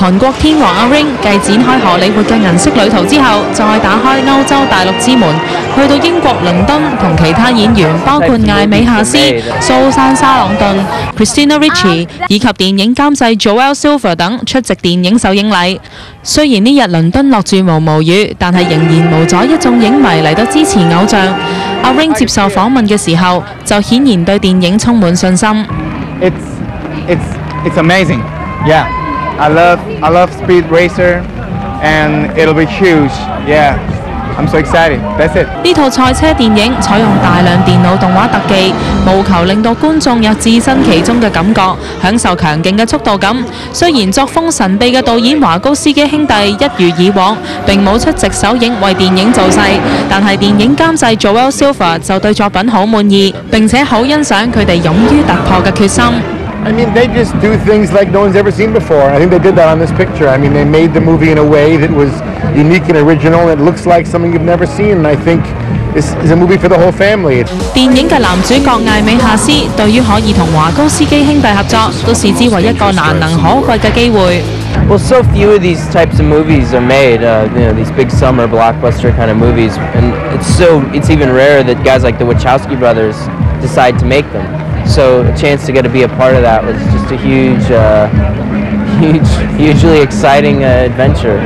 韓國天王阿 Ring 繼展開荷里活嘅銀色旅途之後，再打開歐洲大陸之門，去到英國倫敦同其他演員包括艾美夏斯、蘇珊沙朗頓、Christina Ricci 以及電影監製 Joel Silver 等出席電影首映禮。雖然呢日倫敦落住毛毛雨，但係仍然無阻一眾影迷嚟到支持偶像。阿 Ring 接受訪問嘅時候，就顯然對電影充滿信心。It's amazing. Yeah, I love Speed Racer, and it'll be huge. Yeah, I'm so excited. That's it. 呢套賽車電影採用大量電腦動畫特技，務求令到觀眾有置身其中嘅感覺，享受強勁嘅速度感。雖然作風神秘嘅導演華高斯基兄弟一如以往並冇出席首映為電影造勢，但係電影監製 Joel Silver 就對作品好滿意，並且好欣賞佢哋勇於突破嘅決心。I mean, they just do things like no one's ever seen before. I think they did that on this picture. I mean, they made the movie in a way that was unique and original. It looks like something you've never seen, and I think this is a movie for the whole family. 電影嘅男主角艾美夏斯對於可以同華高斯基兄弟合作，都視之為一個難能可貴嘅機會。Well, so few of these types of movies are made, these big summer blockbuster kind of movies, and it's even rarer that guys like the Wachowski brothers decide to make them. So a chance to get to be a part of that was just a hugely exciting adventure.